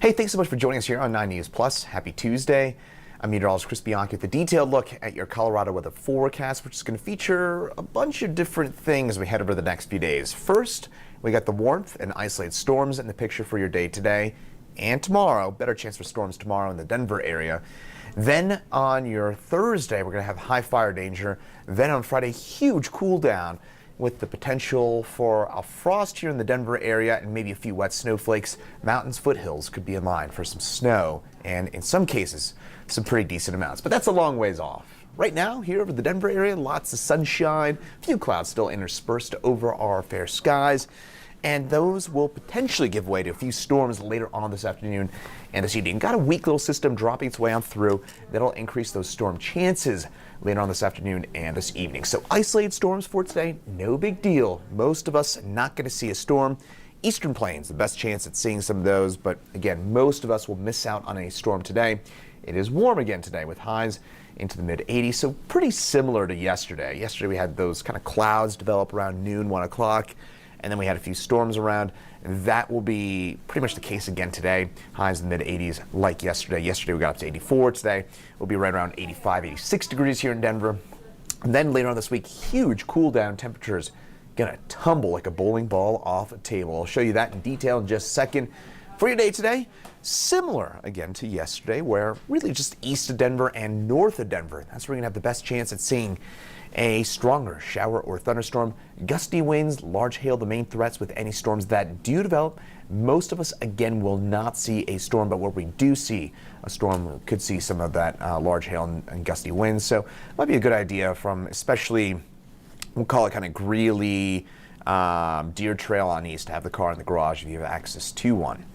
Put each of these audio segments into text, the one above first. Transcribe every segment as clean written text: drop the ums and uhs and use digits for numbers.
Hey, thanks so much for joining us here on 9 News Plus. Happy Tuesday. I'm meteorologist Chris Bianchi with a detailed look at your Colorado weather forecast, which is going to feature a bunch of different things as we head over the next few days. First, we got the warmth and isolated storms in the picture for your day today and tomorrow. Better chance for storms tomorrow in the Denver area. Then on your Thursday, we're going to have high fire danger. Then on Friday, huge cool down with the potential for a frost here in the Denver area and maybe a few wet snowflakes. Mountains, foothills could be in line for some snow and in some cases, some pretty decent amounts, but that's a long ways off. Right now, here over the Denver area, lots of sunshine, a few clouds still interspersed over our fair skies, and those will potentially give way to a few storms later on this afternoon and this evening. Got a weak little system dropping its way on through. That'll increase those storm chances later on this afternoon and this evening. So isolated storms for today, no big deal. Most of us not going to see a storm. Eastern Plains, the best chance at seeing some of those, but again, most of us will miss out on a storm today. It is warm again today with highs into the mid-80s, so pretty similar to yesterday. Yesterday we had those kind of clouds develop around noon, 1 o'clock, and then we had a few storms around. That will be pretty much the case again today. Highs in the mid-80s like yesterday. Yesterday we got up to 84. Today we'll be right around 85, 86 degrees here in Denver. And then later on this week, huge cool down temperatures. Gonna tumble like a bowling ball off a table. I'll show you that in detail in just a second. For your day today, similar again to yesterday, where really just east of Denver and north of Denver, that's where you're gonna have the best chance at seeing a stronger shower or thunderstorm. Gusty winds, large hail, the main threats with any storms that do develop. Most of us, again, will not see a storm, but where we do see a storm, we could see some of that large hail and gusty winds. So it might be a good idea from especially, we'll call it kind of Greeley, Deer Trail on east to have the car in the garage if you have access to one.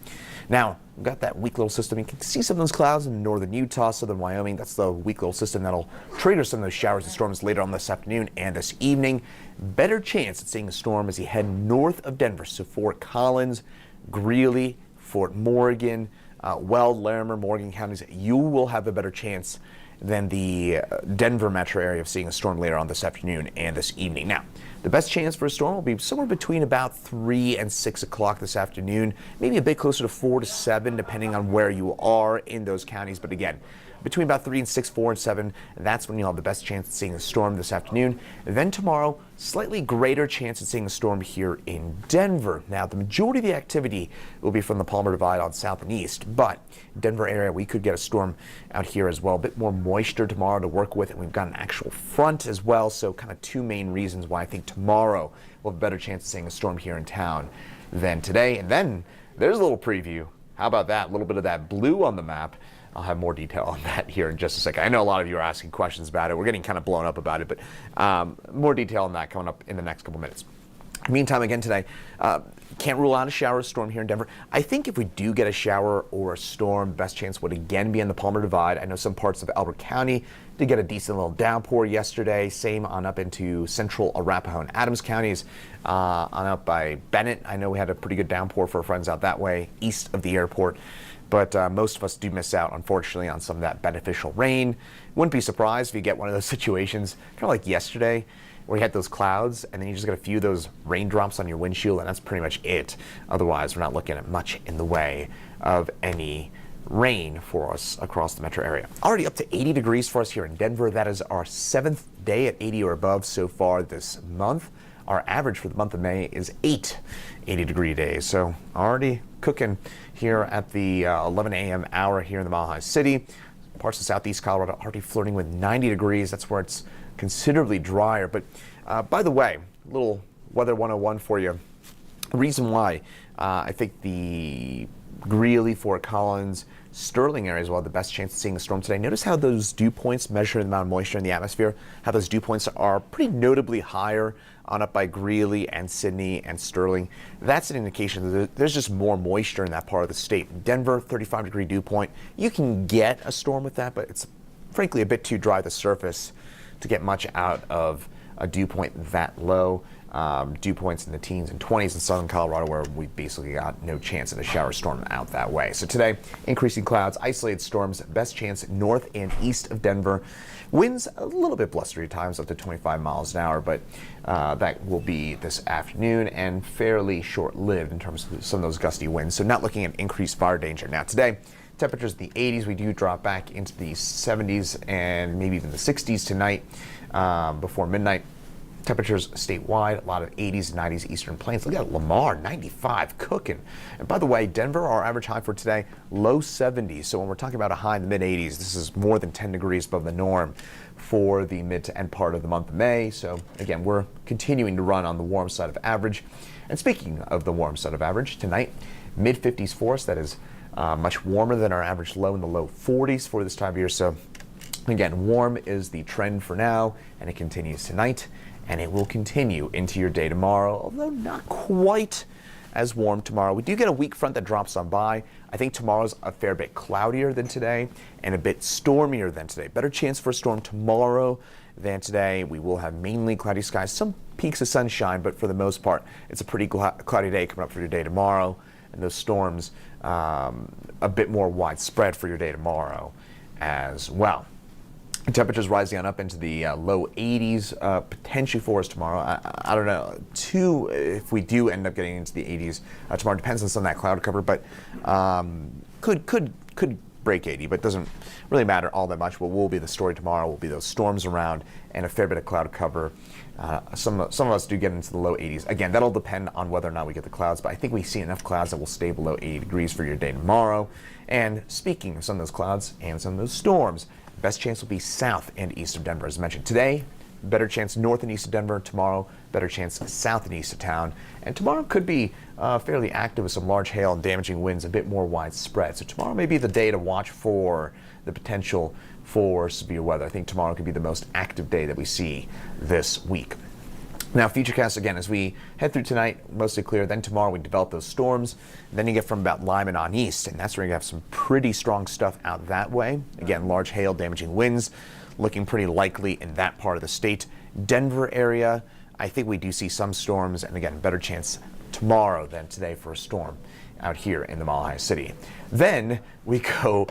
Now, we've got that weak little system. You can see some of those clouds in northern Utah, southern Wyoming. That's the weak little system that'll trigger some of those showers and storms later on this afternoon and this evening. Better chance at seeing a storm as you head north of Denver. So Fort Collins, Greeley, Fort Morgan, Weld, Larimer, Morgan counties, you will have a better chance than the Denver metro area of seeing a storm later on this afternoon and this evening. Now, the best chance for a storm will be somewhere between about 3 and 6 o'clock this afternoon, maybe a bit closer to 4 to 7, depending on where you are in those counties. But again, between about 3 and 6, 4 and 7, that's when you'll have the best chance of seeing a storm this afternoon. And then tomorrow, slightly greater chance of seeing a storm here in Denver. Now, the majority of the activity will be from the Palmer Divide on south and east, but Denver area, we could get a storm out here as well. A bit more moisture tomorrow to work with, and we've got an actual front as well. So kind of two main reasons why I think tomorrow we'll have a better chance of seeing a storm here in town than today. And then there's a little preview. How about that? A little bit of that blue on the map. I'll have more detail on that here in just a second. I know a lot of you are asking questions about it. We're getting kind of blown up about it, but more detail on that coming up in the next couple minutes. Meantime, again today, can't rule out a shower or storm here in Denver. I think if we do get a shower or a storm, best chance would again be in the Palmer Divide. I know some parts of Elbert County did get a decent little downpour yesterday. Same on up into central Arapahoe and Adams counties. On up by Bennett, I know we had a pretty good downpour for our friends out that way, east of the airport. But most of us do miss out, unfortunately, on some of that beneficial rain. Wouldn't be surprised if you get one of those situations, kind of like yesterday, where you had those clouds and then you just get a few of those raindrops on your windshield, and that's pretty much it. Otherwise, we're not looking at much in the way of any rain for us across the metro area. Already up to 80 degrees for us here in Denver. That is our 7th day at 80 or above so far this month. Our average for the month of May is 8 80-degree days. So already cooking here at the 11 a.m. hour here in the Mile High City. Parts of southeast Colorado already flirting with 90 degrees. That's where it's considerably drier. But by the way, a little Weather 101 for you. The reason why I think the Greeley, Fort Collins, Sterling areas will have the best chance of seeing a storm today. Notice how those dew points measure the amount of moisture in the atmosphere, how those dew points are pretty notably higher on up by Greeley and Sydney and Sterling. That's an indication that there's just more moisture in that part of the state. Denver, 35-degree dew point. You can get a storm with that, but it's frankly a bit too dry the surface to get much out of a dew point that low. Dew points in the teens and 20s in southern Colorado, where we basically got no chance of a shower storm out that way. So today, increasing clouds, isolated storms, best chance north and east of Denver. Winds a little bit blustery times, up to 25 miles an hour, but that will be this afternoon and fairly short-lived in terms of some of those gusty winds. So not looking at increased fire danger. Now today, temperatures in the 80s. We do drop back into the 70s and maybe even the 60s tonight before midnight. Temperatures statewide, a lot of 80s and 90s eastern plains. Look at Lamar, 95, cooking. And by the way, Denver, our average high for today, low 70s. So when we're talking about a high in the mid 80s, this is more than 10 degrees above the norm for the mid to end part of the month of May. So again, we're continuing to run on the warm side of average. And speaking of the warm side of average, tonight, mid 50s for us. That is much warmer than our average low in the low 40s for this time of year. So again, warm is the trend for now, and it continues tonight. And it will continue into your day tomorrow, although not quite as warm tomorrow. We do get a weak front that drops on by. I think tomorrow's a fair bit cloudier than today and a bit stormier than today. Better chance for a storm tomorrow than today. We will have mainly cloudy skies, some peaks of sunshine, but for the most part, it's a pretty cloudy day coming up for your day tomorrow. And those storms a bit more widespread for your day tomorrow as well. Temperatures rising on up into the low 80s, potentially for us tomorrow. I don't know, if we do end up getting into the 80s tomorrow. Depends on some of that cloud cover, but could break 80, but doesn't really matter all that much. What will be the story tomorrow will be those storms around and a fair bit of cloud cover. Some of us do get into the low 80s. Again, that'll depend on whether or not we get the clouds, but I think we see enough clouds that will stay below 80 degrees for your day tomorrow. And speaking of some of those clouds and some of those storms, best chance will be south and east of Denver. As mentioned today, better chance north and east of Denver. Tomorrow, better chance south and east of town. And tomorrow could be fairly active with some large hail and damaging winds, a bit more widespread. So tomorrow may be the day to watch for the potential for severe weather. I think tomorrow could be the most active day that we see this week. Now, futurecast again, as we head through tonight, mostly clear. Then tomorrow we develop those storms. Then you get from about Lyman on east, and that's where you have some pretty strong stuff out that way. Again, large hail, damaging winds, looking pretty likely in that part of the state. Denver area, I think we do see some storms, and again, better chance tomorrow than today for a storm out here in the Mile High City. Then we go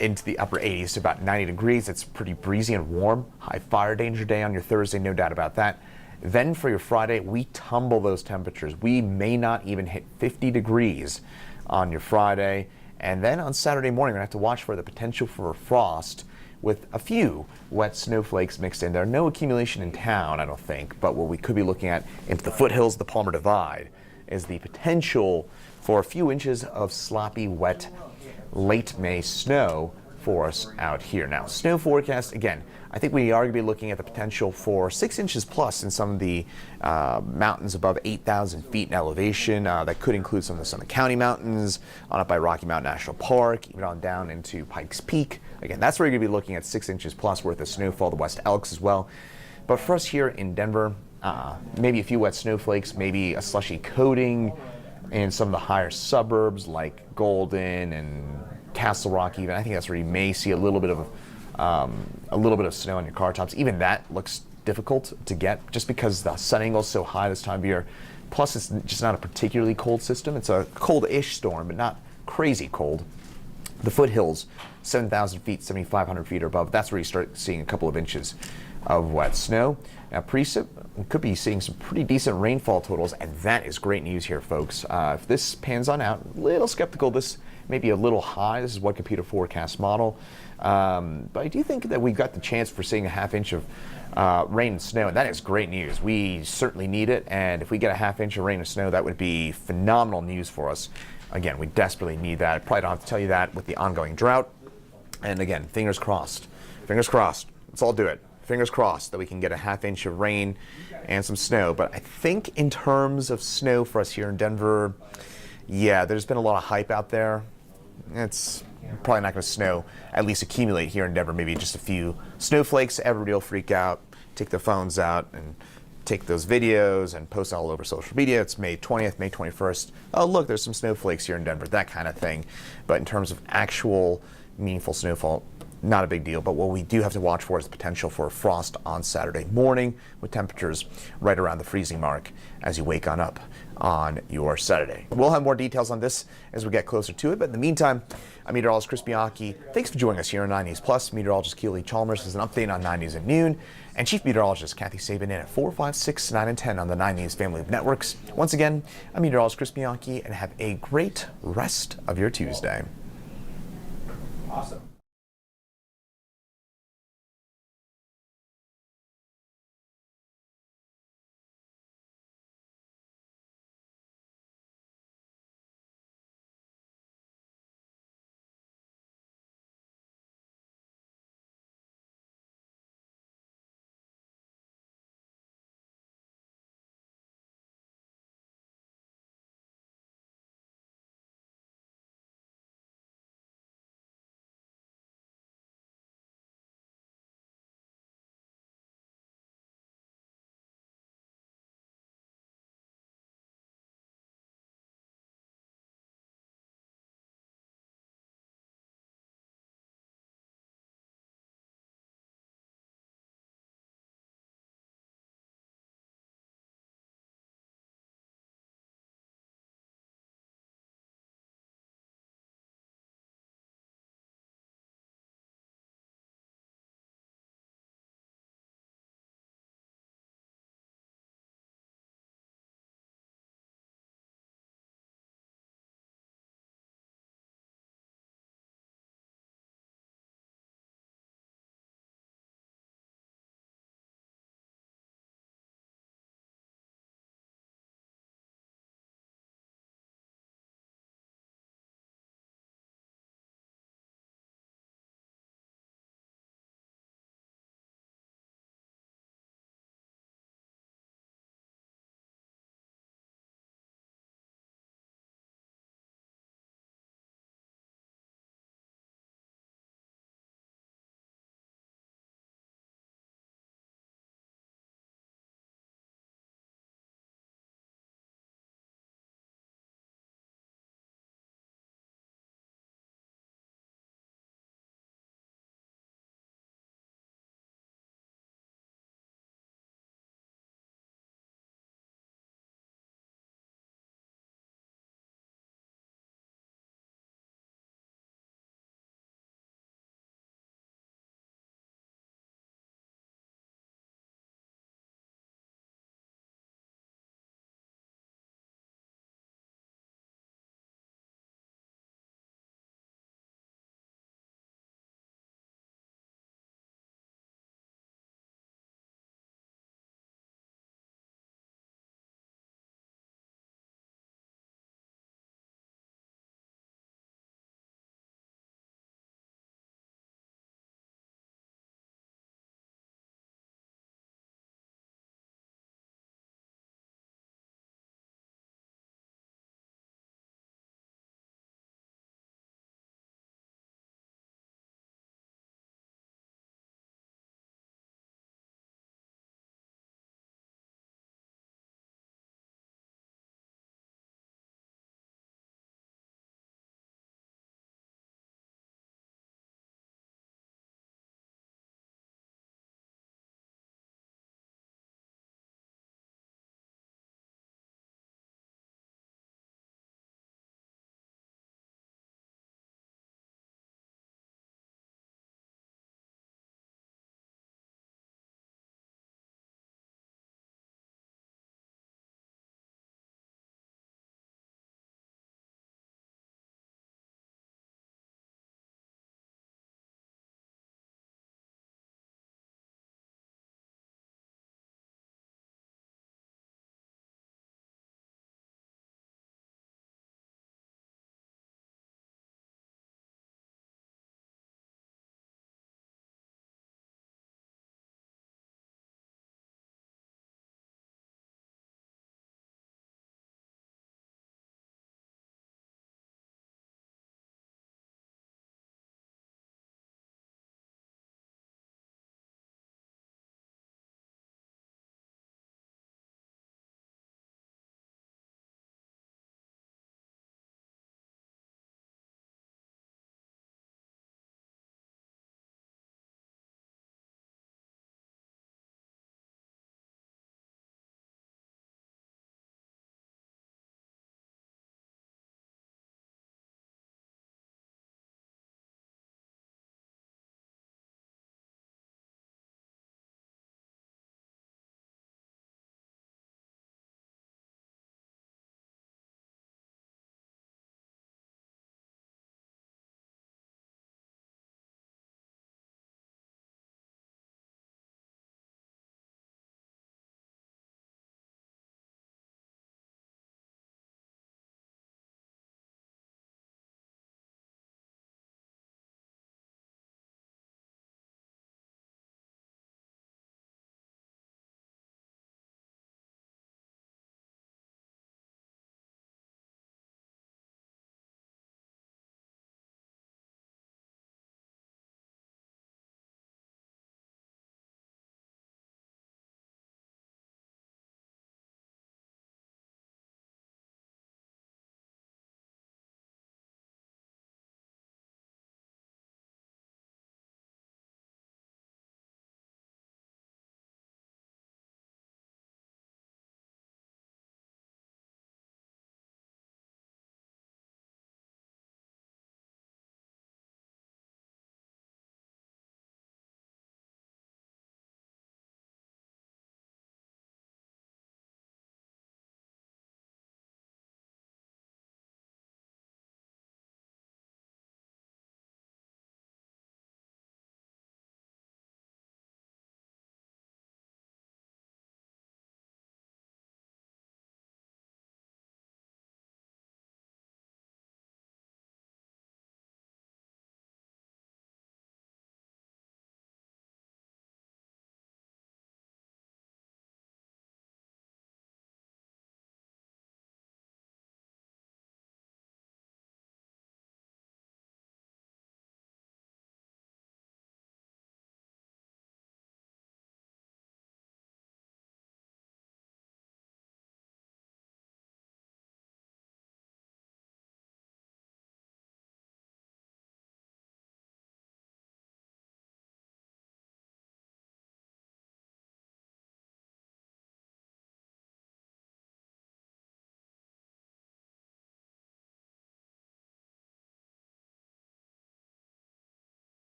into the upper 80s to about 90 degrees. It's pretty breezy and warm. High fire danger day on your Thursday, no doubt about that. Then for your Friday, we tumble those temperatures. We may not even hit 50 degrees on your Friday. And then on Saturday morning, we're going to have to watch for the potential for frost with a few wet snowflakes mixed in there. No accumulation in town, I don't think, but what we could be looking at into the foothills, the Palmer Divide, is the potential for a few inches of sloppy, wet, late May snow for us out here. Now, snow forecast, again, I think we are going to be looking at the potential for 6 inches plus in some of the mountains above 8,000 feet in elevation. That could include some of the Summit County mountains, on up by Rocky Mountain National Park, even on down into Pikes Peak. Again, that's where you're going to be looking at 6 inches plus worth of snowfall, the West Elks as well. But for us here in Denver, maybe a few wet snowflakes, maybe a slushy coating in some of the higher suburbs like Golden and Castle Rock even. I think that's where you may see a little bit of snow on your car tops. Even that looks difficult to get just because the sun angle is so high this time of year. Plus, it's just not a particularly cold system. It's a cold-ish storm, but not crazy cold. The foothills, 7,000 feet, 7,500 feet or above, that's where you start seeing a couple of inches of wet snow. Now, precip, we could be seeing some pretty decent rainfall totals, and that is great news here, folks. If this pans on out, a little skeptical. This may be a little high. This is one computer forecast model. But I do think that we've got the chance for seeing a half inch of rain and snow, and that is great news. We certainly need it, and if we get a half inch of rain and snow, that would be phenomenal news for us. Again, we desperately need that. I probably don't have to tell you that with the ongoing drought. And again, fingers crossed. Fingers crossed. Let's all do it. Fingers crossed that we can get a half inch of rain and some snow. But I think in terms of snow for us here in Denver, yeah, there's been a lot of hype out there. It's probably not going to snow, at least accumulate here in Denver. Maybe just a few snowflakes. Everybody will freak out, take their phones out, and take those videos and post all over social media. It's May 20th, May 21st. Oh, look, there's some snowflakes here in Denver, that kind of thing. But in terms of actual meaningful snowfall, not a big deal, but what we do have to watch for is the potential for frost on Saturday morning, with temperatures right around the freezing mark as you wake on up on your Saturday. We'll have more details on this as we get closer to it, but in the meantime, I'm meteorologist Chris Bianchi. Thanks for joining us here on 9 News Plus. Meteorologist Keely Chalmers has an update on 9 News at noon, and Chief Meteorologist Kathy Sabin in at 4, 5, 6, 9, and 10 on the 9 News family of networks. Once again, I'm meteorologist Chris Bianchi, and have a great rest of your Tuesday. Awesome.